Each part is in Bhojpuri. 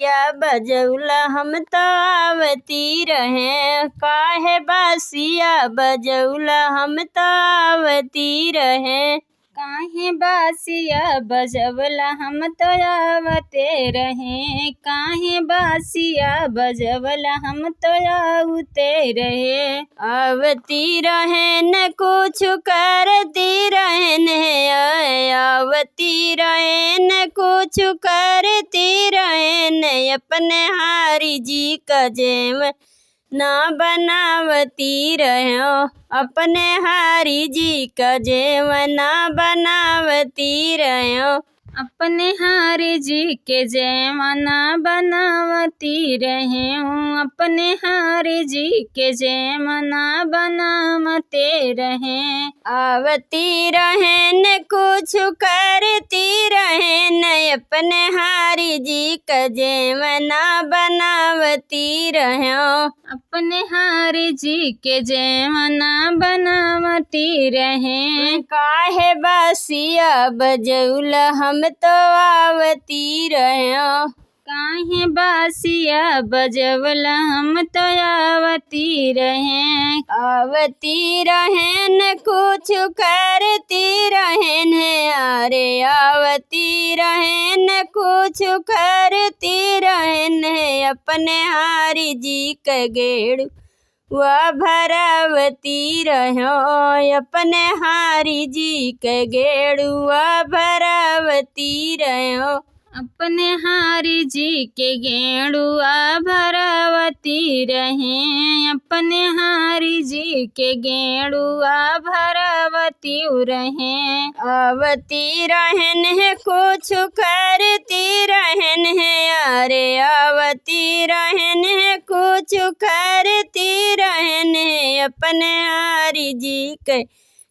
या बजौला हम तो आवती रहे, काहे बासिया बजौला हम तो आवती रहे। काहे बासिया बजवला हम तो आवते रहे, काहे बासिया बजवला हम तो आवते रहे। आवती रहे न कुछ करती रहन, आवती रहे न कुछ करती रहन, अपने हारी जी का जेव ना बनावती रहो, अपने हारी जी का जेव ना बनावती रहो। अपने हारी जी के जयमाना बनावती रहे हूँ, अपने हारी जी के जयमाना बनावते रहे। आवती रहन कुछ करती रहन, अपने हारी जी का जेवना बनावती रहो, अपने हारी जी के जयमाना बनावती रहे। काहे बासिया बजौला हम तो आवती रहो, काहे बासिया बजवला हम तो आवती रहे। आवती रहन कुछ करती रहन, अरे आवती रहन कुछ करती रहन, अपने हारी जी का गेड़ वह भरावती रहो, अपने हारी जी के गेड़ुआ भरावती रहो। अपने हारी जी के गेड़ुआ भरावती रहे, अपने हारी जी के गेड़ुआ भरावती रहे। आवती रहन है कुछ करती रहन है, अरे आवती रहन है कुछ करती रहन, अपने हारी जी के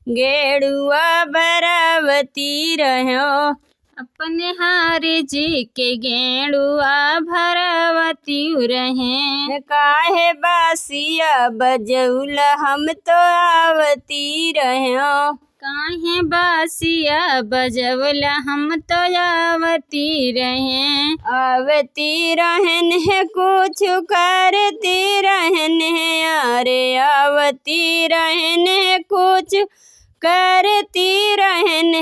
गेड़ुआ भरावती रहो, अपने हारी जी के गेड़ुआ भरावती रहे। काहे बासिया बजौला हम तो आवती रहो, काहे बासिया बजवला हम तो आवती रहे। आवती रहन है कुछ करती रहन, अरे आवती रहन है कुछ करती रहन,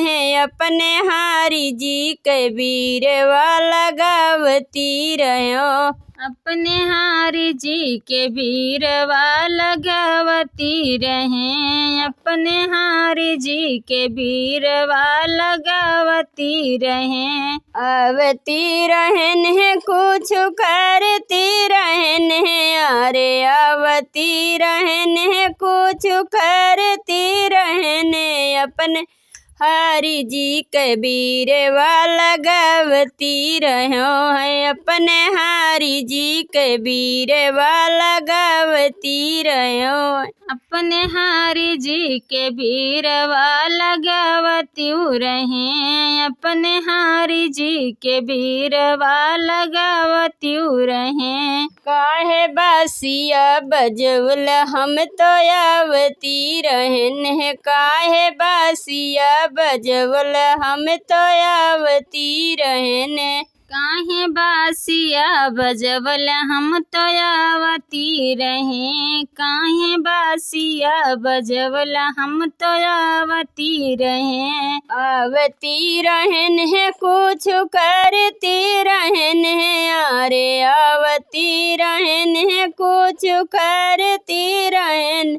अपने हारी जी के वीरवा लगावती रहो, अपने हारी जी के वीरवा लगावती रहे, अपने हारी जी के वीरवा लगावती रहे। आवती रहन है कुछ करती रहन, अरे आवती रहन है कुछ करती रहन, अपने हारी जी के वीरवा लगावती रहो, अपने हारी जी के वीरवा लगावती रहो, अपने हारी जी के वीरवा लगावती रहे, अपने हारी जी के वीरवा लगावती रहे। काहे बासिया बजौला हम तो आवती रहन है, काहे बासिया बजौला हम तो आवती रहन, काहे बासिया बजवला हम तो आवती रहे, काहे बासिया बजवला हम तो आवती रहे। आवती रहन है कुछ करती रहन, अरे आवती रहन है कुछ करती रहन,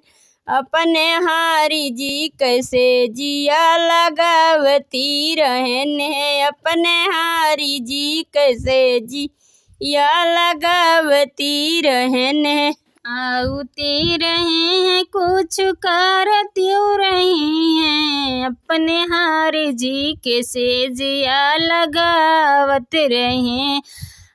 अपने हारी जी कैसे जिया लगावती रहन, अपने हारी जी कैसे जिया लगावती रहन, आउते रहे कुछ करती रही हैं, अपने हारी जी के सेजिया लगावत रहे,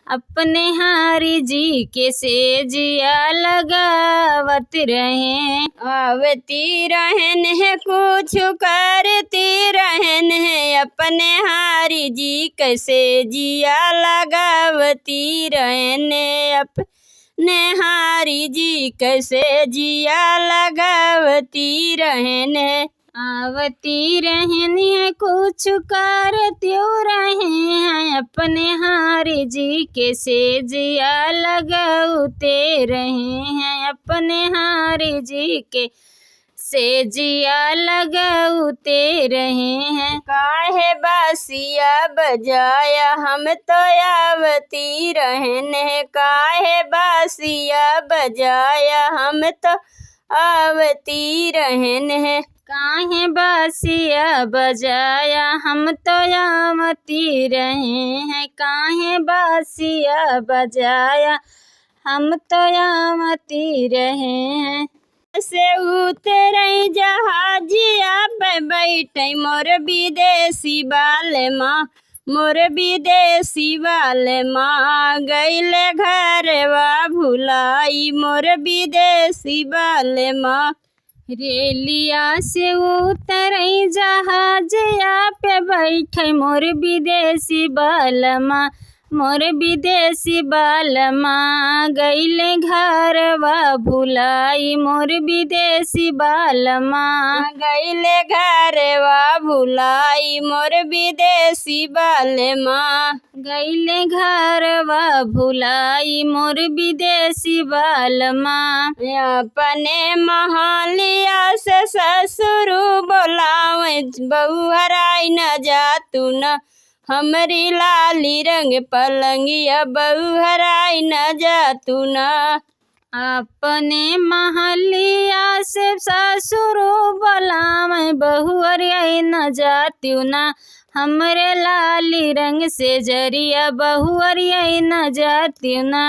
अपने हारी जी के सेजिया लगावत रहे। आवती रहन है कुछ करती रहन, अपने हारी जी कैसे जिया लगावती रहन, अपने हारी जी कैसे जिया लगावती रहन। आवती रहनी है कुछ करत्यों रहे हैं अपने हारी जी के सेजिया लगाते रहे हैं अपने हारी जी के सेजिया लगाते रहे हैं। काहे बासिया बजाया हम तो आवती रहने काहे बासिया बजाया हम तो आवती रहने काहे बासिया बजाया हम तो आवती रहे हैं काहे बासिया बजाया हम तो आवती रहे हैं। से उतरे जहाजिया पे बैठे मोर विदेशी बाले माँ मोर विदेशी वाले माँ गईले घरवा भुलाई मोर विदेशी वाले माँ। रेलिया से उतरे जहाजिया पे बैठे मोर विदेशी बालमा मोर विदेशी बालमा गईले घरवा भुलाई मोर विदेशी बालमा गईले घरवा भुलाई मोर विदेशी बालमा गईले घरवा भुलाई मोर विदेशी बालमा। अपने महलिया से ससुर बोलावे बहू हराई न जा तू न हमरी लाली रंग पलंगिया बहू हराई न जा तू न। अपने महलिया से ससुर बोलावे बहू हराई न जाती ना हमरे लाली रंग से जरिया बहू हराई न जाती ना।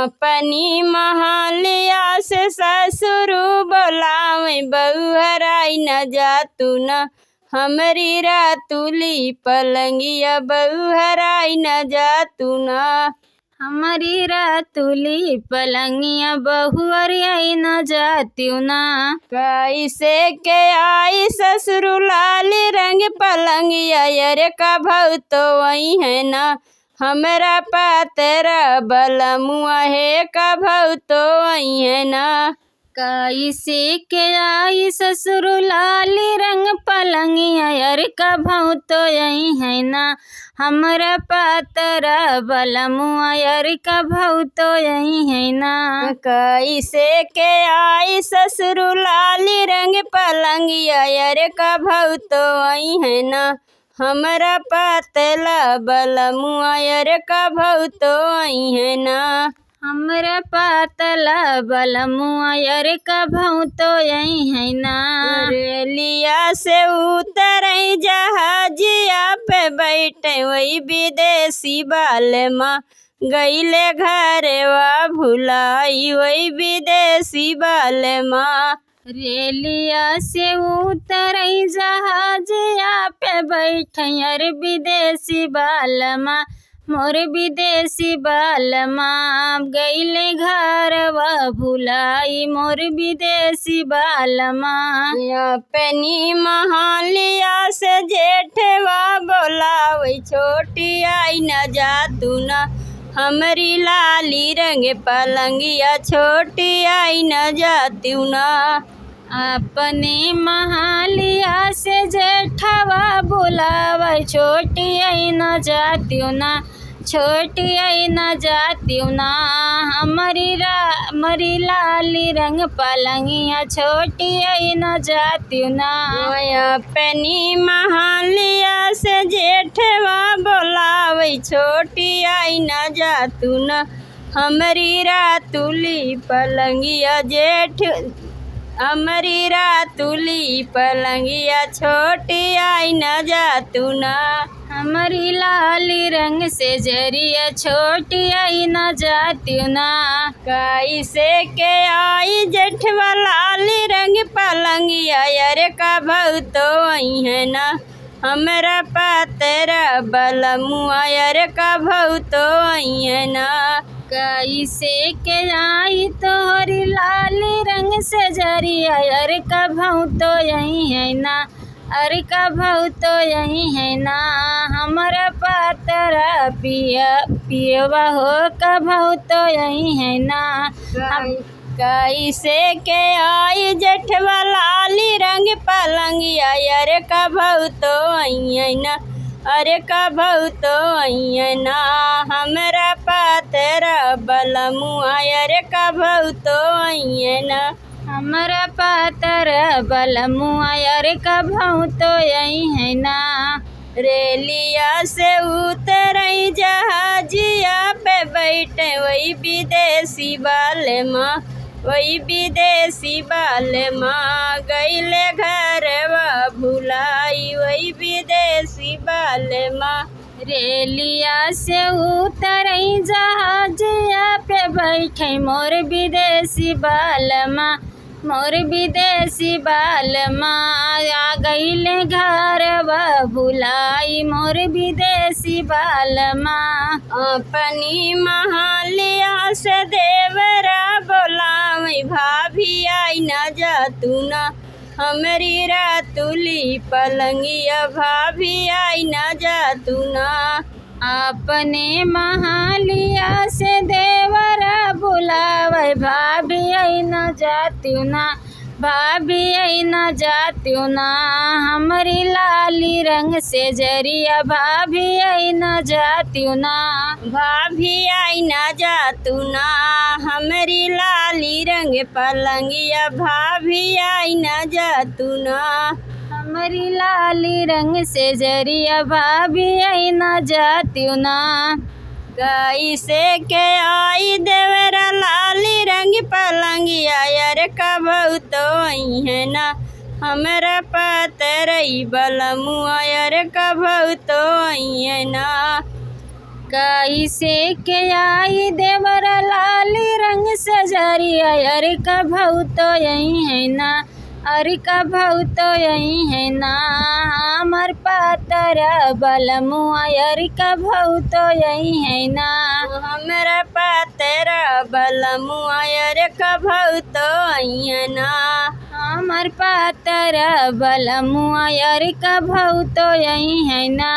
अपनी महलिया से ससुर बोलावे बहू हराई न जा तू न हमरी रातुली पलंगिया बहू हराई न जा तू न। हमारी रातुली पलंगिया बहू हराई न जाती ना। कैसे के आई ससुर लाली रंग पलंगिया यार का भाव तो वही है ना हमरा पातरा बलमुआ है का भाव तो वही है ना। कैसे के आई ससुर लाली रंग पलंगिया यार का भाव तो यही है ना हमरा पातरा बलमुआ यार का भाव तो यही है ना। कैसे के आई ससुर लाली रंग पलंगिया यार का भाव तो वही है ना हमरा पातला बलमुआ यार का भाव तो वही है ना। हमरा पातला बलमुआ यार का भाव तो यही है ना। रेलिया से उतरे जहाजिया पे बैठे वही विदेशी बालमा गईले घरवा भुलाई वही विदेशी बालमा। रेलिया से उतरे जहाजिया पे बैठे यार विदेशी बालमा मोर विदेशी बालमा गईले घरवा भुलाई मोर विदेशी बालमा। अपनी महलिया से जेठवा बोलावे छोटी आई न जा तू न हमरी लाली रंग पलंगिया छोटी आई न जा तू न। अपने महलिया से जेठवा बुलावे छोटी आई न जाती ना छोटी आई न जाती ना हमारी लाली रंग पलंगिया छोटी आई न जाती ना। अपनी महलिया से जेठवा बोलावे छोटी आई न जा तू न हमारी रातुली पलंगिया जेठ हमारी रातुली पलंगिया छोटी आई न जा तू न हमारी लाली रंग से जरिया छोटी आई न जाती ना। कैसे के आई जेठवा लाली रंग पलंगिया यार का भाव तो वही है ना हमरा पातरा बलमुआ यार का भाव तो वही है ना। कैसे के आई तोहरी लाली रंग से जरिया यार का भाव तो यही है ना अरे का भाव तो यही है ना हमारा पातरा पियवा हो का भाव तो यही है ना। कैसे के आई जेठवा लाली रंग पलंगिया अरे कभू तो अइना अरे कभू तो अइना हमरा पातरा बलमुआ अरे कभू तो अइना हमरा पातर बलमुआ अरे कभू तो अइना रेलिया से उतरई जहाजिया पे बैठे वही विदेशी बाले माँ वही विदेशी बाले माँ गईले घरवा भुलाई वही विदेशी बाले माँ रेलिया से उतरई जहाजिया पे बैठे मोर विदेशी बालमा मोर विदेशी बालमा आ गईले घरवा भुलाई मोर विदेशी बालमा अपनी महालिया से देवरा बोलावई भाभी आई न जा तू न हमरी रातुली पलंगिया भाभी आई न जा तू न अपने महालिया से देवरा बुलावे भाभी आई न जाती ना भाभी आई न जाती ना हमारी लाली रंग से जरिया भाभी आई न जाती ना भाभी आई न जा तू ना हमारी लाली रंग पलंगिया भाभी आई न जा तू ना हमारी लाली रंग से जरिया भाभी आई न जाती ना कैसे के आई देवरा लाली रंग पलंगिया अरे कभू तो है ना हमरा पतरई बलमुआ अरे कभू तो है ना कैसे के आई देवरा लाली रंग से जरिया अरे कभू तो यही है ना अरे कभू तो यही है ना हमर पातर बलमुआ अरे कभू तो यही है ना हमरा पातरा बलमुआ अरे कभू तो है ना हमर पातर बलमुआ अरे कभू तो यही है ना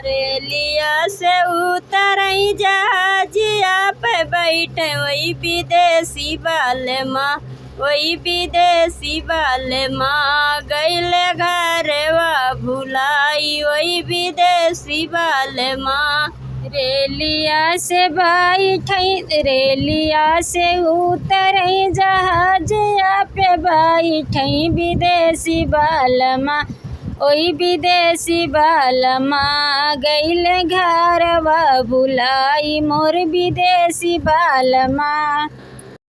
रेलिया से उतरई जहाजिया पे बैठे वही विदेशी बाले माँ वही विदेशी बाले माँ गईले घरवा भुलाई वही विदेशी बाले माँ रेलिया से बैठई रेलिया से उतरई जहाजिया पे बैठई विदेशी बालमा ओई विदेशी बालमा गईले घरवा भुलाई मोर विदेशी बालमा।